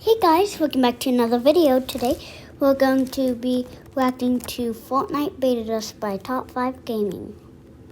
Hey guys, welcome back to another video. Today we're going to be reacting to Fortnite Baited Us by Top 5 Gaming.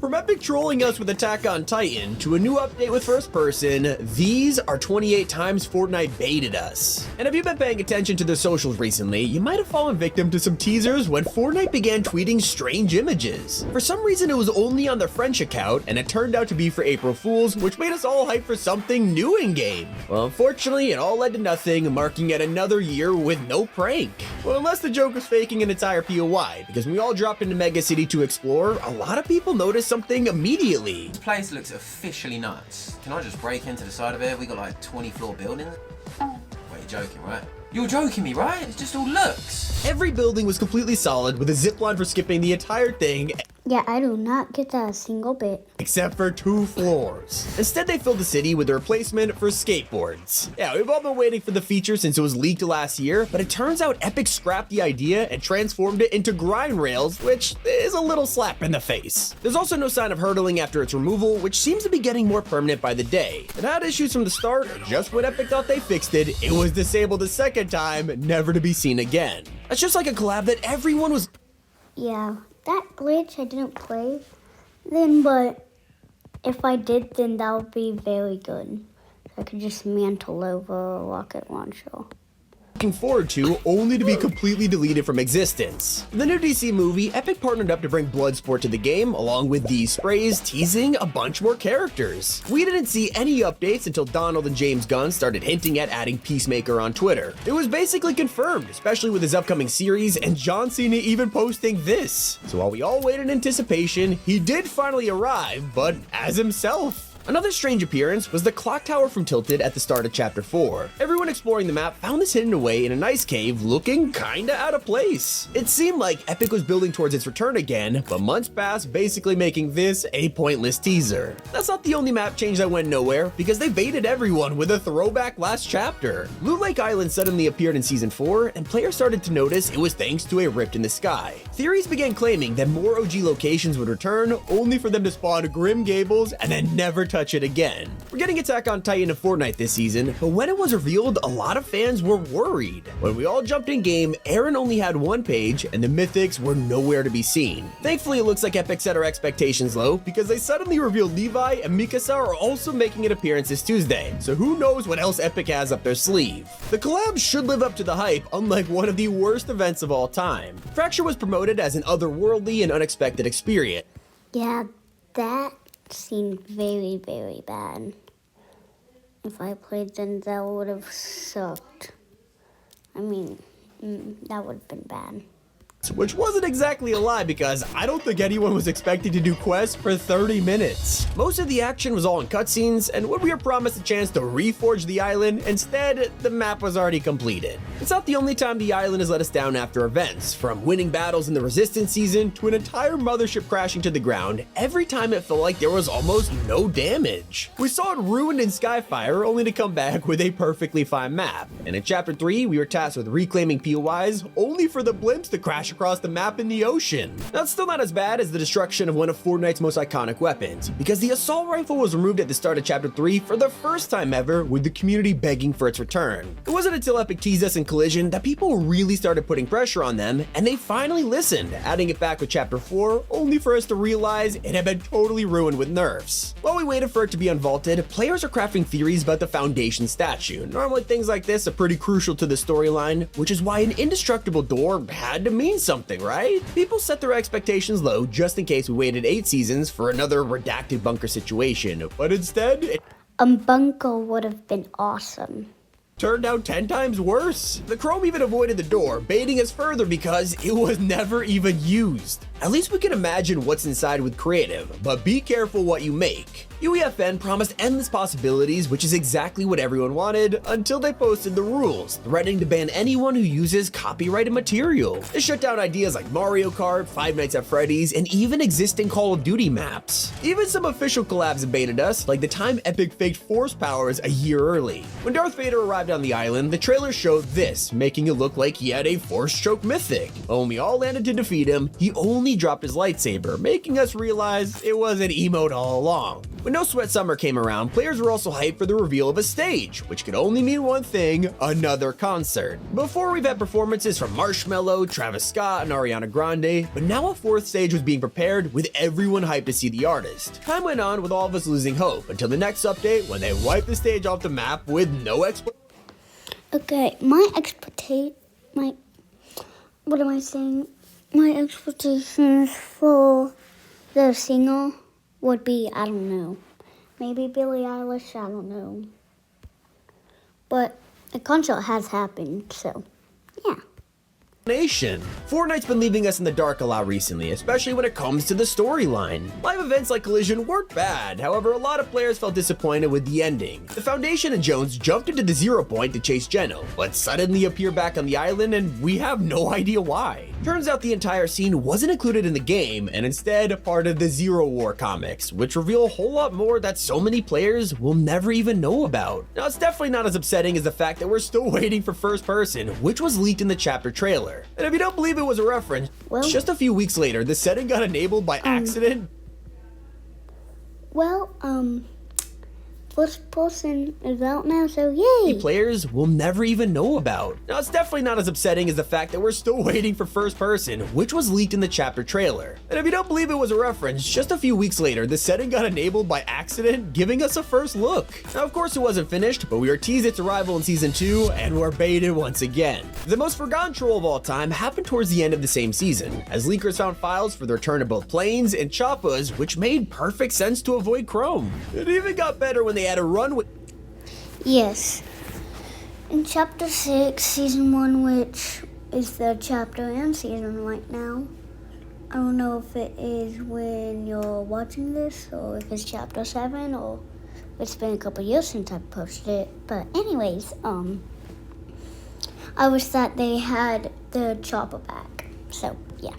From Epic trolling us with Attack on Titan to a new update with first person, these are 28 times Fortnite baited us. And if you've been paying attention to their socials recently, you might have fallen victim to some teasers when Fortnite began tweeting strange images. For some reason it was only on their French account, and it turned out to be for April Fools, which made us all hype for something new in-game. Well, unfortunately, it all led to nothing, marking yet another year with no prank. Well, unless the joke was faking an entire POI, because when we all dropped into Mega City to explore, a lot of people noticed something immediately. This place looks officially nuts. Can I just break into the side of it? We got like 20-floor buildings. Wait, you're joking, right? You're joking me, right? It just all looks. Every building was completely solid with a zipline for skipping the entire thing. Yeah, I do not get that a single bit. Except for 2 floors. Instead, they filled the city with a replacement for skateboards. Yeah, we've all been waiting for the feature since it was leaked last year, but it turns out Epic scrapped the idea and transformed it into grind rails, which is a little slap in the face. There's also no sign of hurdling after its removal, which seems to be getting more permanent by the day. It had issues from the start, and just when Epic thought they fixed it, it was disabled a second time, never to be seen again. That's just like a collab that everyone was... Yeah, that glitch I didn't play then, but if I did, then that would be very good. I could just mantle over a rocket launcher. Looking forward to, only to be completely deleted from existence. In the new DC movie, Epic partnered up to bring Bloodsport to the game, along with these sprays teasing a bunch more characters. We didn't see any updates until Donald and James Gunn started hinting at adding Peacemaker on Twitter. It was basically confirmed, especially with his upcoming series, and John Cena even posting this. So while we all waited in anticipation, he did finally arrive, but as himself. Another strange appearance was the clock tower from Tilted at the start of Chapter 4. Everyone exploring the map found this hidden away in an ice cave looking kinda out of place. It seemed like Epic was building towards its return again, but months passed, basically making this a pointless teaser. That's not the only map change that went nowhere, because they baited everyone with a throwback last chapter. Blue Lake Island suddenly appeared in Season 4, and players started to notice it was thanks to a rift in the sky. Theories began claiming that more OG locations would return, only for them to spawn Grim Gables and then never touch it again. We're getting Attack on Titan of Fortnite this season, but when it was revealed, a lot of fans were worried. When we all jumped in game, Aaron only had one page, and the mythics were nowhere to be seen. Thankfully, it looks like Epic set our expectations low, because they suddenly revealed Levi and Mikasa are also making an appearance this Tuesday, so who knows what else Epic has up their sleeve. The collab should live up to the hype, unlike one of the worst events of all time. Fracture was promoted as an otherworldly and unexpected experience. Yeah, that seemed very, very bad. If I played, then that would have sucked. I mean, that would have been bad. Which wasn't exactly a lie, because I don't think anyone was expecting to do quests for 30 minutes. Most of the action was all in cutscenes, and when we were promised a chance to reforge the island, instead, the map was already completed. It's not the only time the island has let us down after events. From winning battles in the Resistance season to an entire mothership crashing to the ground, every time it felt like there was almost no damage. We saw it ruined in Skyfire, only to come back with a perfectly fine map. And in Chapter 3, we were tasked with reclaiming POIs, only for the blimps to crash across the map in the ocean. That's still not as bad as the destruction of one of Fortnite's most iconic weapons, because the assault rifle was removed at the start of Chapter 3 for the first time ever, with the community begging for its return. It wasn't until Epic teased us in Collision that people really started putting pressure on them, and they finally listened, adding it back with Chapter 4, only for us to realize it had been totally ruined with nerfs. While we waited for it to be unvaulted, players are crafting theories about the Foundation statue. Normally things like this are pretty crucial to the storyline, which is why an indestructible door had to mean something, right? People set their expectations low just in case we waited 8 seasons for another redacted bunker situation, but instead, A bunker would have been awesome. turned out 10 times worse. The Chrome even avoided the door, baiting us further because it was never even used. At least we can imagine what's inside with creative, but be careful what you make. UEFN promised endless possibilities, which is exactly what everyone wanted, until they posted the rules, threatening to ban anyone who uses copyrighted material. They shut down ideas like Mario Kart, Five Nights at Freddy's, and even existing Call of Duty maps. Even some official collabs have baited us, like the time Epic faked Force powers a year early. When Darth Vader arrived on the island, the trailer showed this, making it look like he had a Force choke mythic. But when we all landed to defeat him, he only dropped his lightsaber, making us realize it was an emote all along. When No Sweat Summer came around, players were also hyped for the reveal of a stage, which could only mean one thing: another concert. Before, we've had performances from Marshmello, Travis Scott, and Ariana Grande, but now a fourth stage was being prepared with everyone hyped to see the artist. Time went on with all of us losing hope until the next update when they wiped the stage off the map with no explanation. Okay, my expectations for the singer would be, I don't know, maybe Billie Eilish, I don't know. But the concert has happened, so yeah. Fortnite's been leaving us in the dark a lot recently, especially when it comes to the storyline. Live events like Collision weren't bad, however, a lot of players felt disappointed with the ending. The Foundation and Jones jumped into the Zero Point to chase Geno, but suddenly appear back on the island and we have no idea why. Turns out the entire scene wasn't included in the game and instead part of the Zero War comics, which reveal a whole lot more that so many players will never even know about. Now, it's definitely not as upsetting as the fact that we're still waiting for First Person, which was leaked in the chapter trailer. And if you don't believe it was a reference, Well, just a few weeks later, the setting got enabled by accident. First Person is out now, so yay! Players will never even know about. Now, it's definitely not as upsetting as the fact that we're still waiting for First Person, which was leaked in the chapter trailer. And if you don't believe it was a reference, just a few weeks later, the setting got enabled by accident, giving us a first look. Now, of course, it wasn't finished, but we were teased its arrival in Season 2, and we're baited once again. The most forgotten troll of all time happened towards the end of the same season, as leakers found files for the return of both Planes and Choppas, which made perfect sense to avoid Chrome. It even got better when they had a run with Yes. In Chapter 6, Season 1, which is the chapter and season right now. I don't know if it is when you're watching this, or if it's Chapter 7, or it's been a couple years since I posted it. But anyways, I wish that they had the chopper back. So, yeah.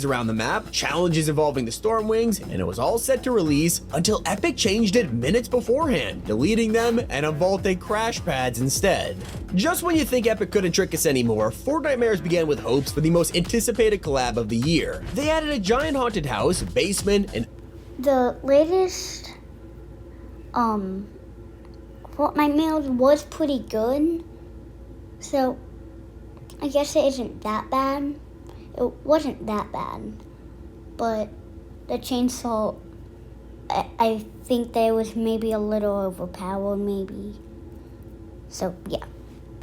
around the map, challenges involving the Stormwings, and it was all set to release until Epic changed it minutes beforehand, deleting them and unvaulting crash pads instead. Just when you think Epic couldn't trick us anymore, Fortnitemares began with hopes for the most anticipated collab of the year. They added a giant haunted house, basement, and The latest Fortnitemares was pretty good, so I guess it isn't that bad. It wasn't that bad, but the chainsaw, I think that it was maybe a little overpowered, maybe. So, yeah.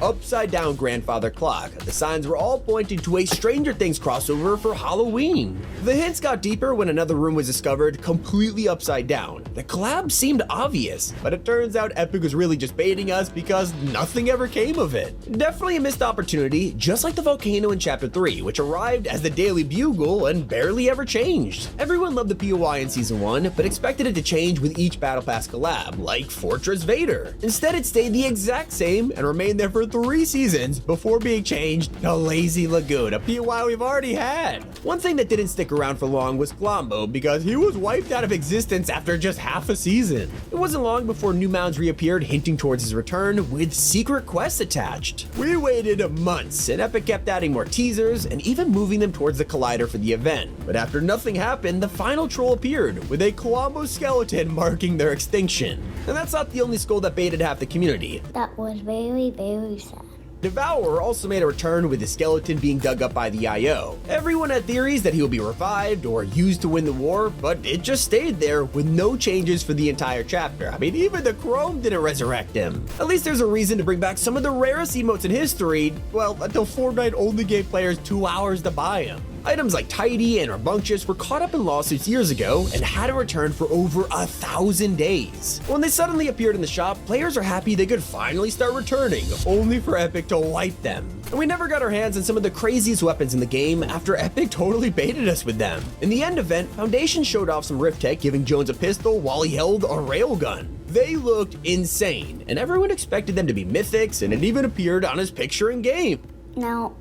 upside down grandfather clock. The signs were all pointing to a Stranger Things crossover for Halloween. The hints got deeper when another room was discovered completely upside down. The collab seemed obvious, but it turns out Epic was really just baiting us because nothing ever came of it. Definitely a missed opportunity, just like the volcano in Chapter 3, which arrived as the Daily Bugle and barely ever changed. Everyone loved the POI in Season 1, but expected it to change with each Battle Pass collab, like Fortress Vader. Instead, it stayed the exact same and remained there for 3 seasons before being changed to Lazy Lagoon, a POI we've already had. One thing that didn't stick around for long was Glombo, because he was wiped out of existence after just half a season. It wasn't long before new mounds reappeared, hinting towards his return with secret quests attached. We waited months, and Epic kept adding more teasers and even moving them towards the Collider for the event. But after nothing happened, the final troll appeared, with a Colombo skeleton marking their extinction. And that's not the only skull that baited half the community. That was very, very sad. Devourer also made a return with the skeleton being dug up by the IO. Everyone had theories that he would be revived or used to win the war, but it just stayed there with no changes for the entire chapter. I mean, even the Chrome didn't resurrect him. At least there's a reason to bring back some of the rarest emotes in history, well, until Fortnite only gave players 2 hours to buy them. Items like Tidy and Rambunctious were caught up in lawsuits years ago and hadn't returned for over 1,000 days. When they suddenly appeared in the shop, players are happy they could finally start returning, only for Epic to wipe them. And we never got our hands on some of the craziest weapons in the game after Epic totally baited us with them. In the end event, Foundation showed off some Rift Tech, giving Jones a pistol while he held a railgun. They looked insane, and everyone expected them to be mythics, and it even appeared on his picture in game. Now,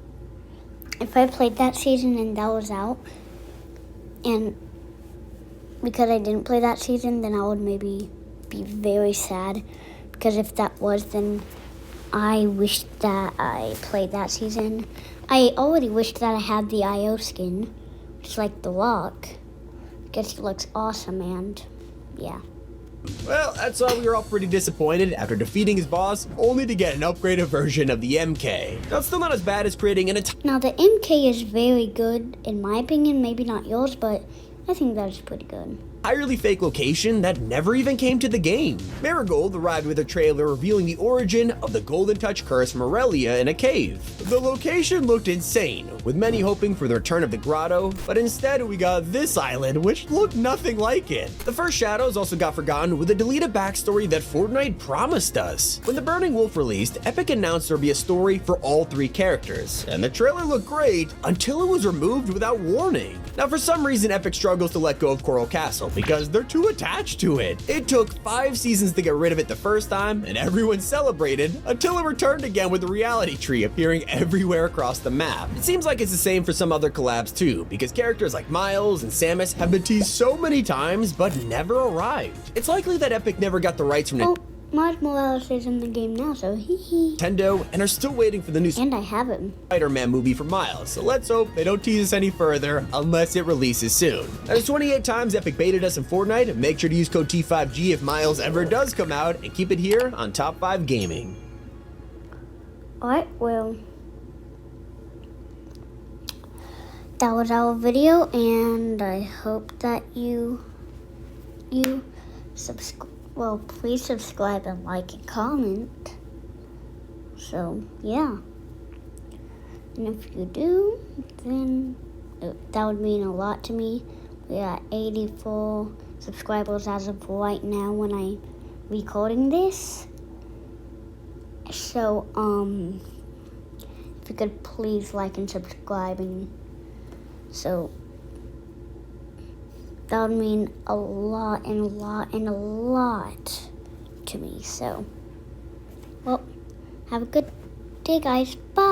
if I played that season and that was out, and because I didn't play that season, then I would maybe be very sad, because if that was, then I wish that I played that season. I already wished that I had the IO skin, which is like The Rock, because he looks awesome, and yeah. Well, that's why we were all pretty disappointed after defeating his boss, only to get an upgraded version of the MK. Now, it's still not as bad as creating an entire Now the MK is very good, in my opinion, maybe not yours, but I think that's pretty good. entirely fake location that never even came to the game. Marigold arrived with a trailer revealing the origin of the Golden Touch curse from Aurelia in a cave. The location looked insane, with many hoping for the return of the grotto, but instead we got this island, which looked nothing like it. The first Shadows also got forgotten with a deleted backstory that Fortnite promised us. When the Burning Wolf released, Epic announced there'd be a story for all 3 characters, and the trailer looked great until it was removed without warning. Now, for some reason, Epic struggles to let go of Coral Castle because they're too attached to it. It took 5 seasons to get rid of it the first time, and everyone celebrated until it returned again with the reality tree appearing everywhere across the map. It seems like it's the same for some other collabs too, because characters like Miles and Samus have been teased so many times but never arrived. It's likely that Epic never got the rights from Oh, Miles Morales is in the game now, so hee. Nintendo and are still waiting for the new And I have him. Spider-Man movie for Miles, so let's hope they don't tease us any further unless it releases soon. There's 28 times Epic baited us in Fortnite. Make sure to use code T5G if Miles ever does come out, and keep it here on Top 5 Gaming. Alright, well, that was our video, and I hope that you please subscribe and like and comment. So, yeah. And if you do, then that would mean a lot to me. We are 84 subscribers as of right now when I'm recording this. So, if you could please like and subscribe, and so that would mean a lot and a lot and a lot to me. So, well, have a good day, guys. Bye.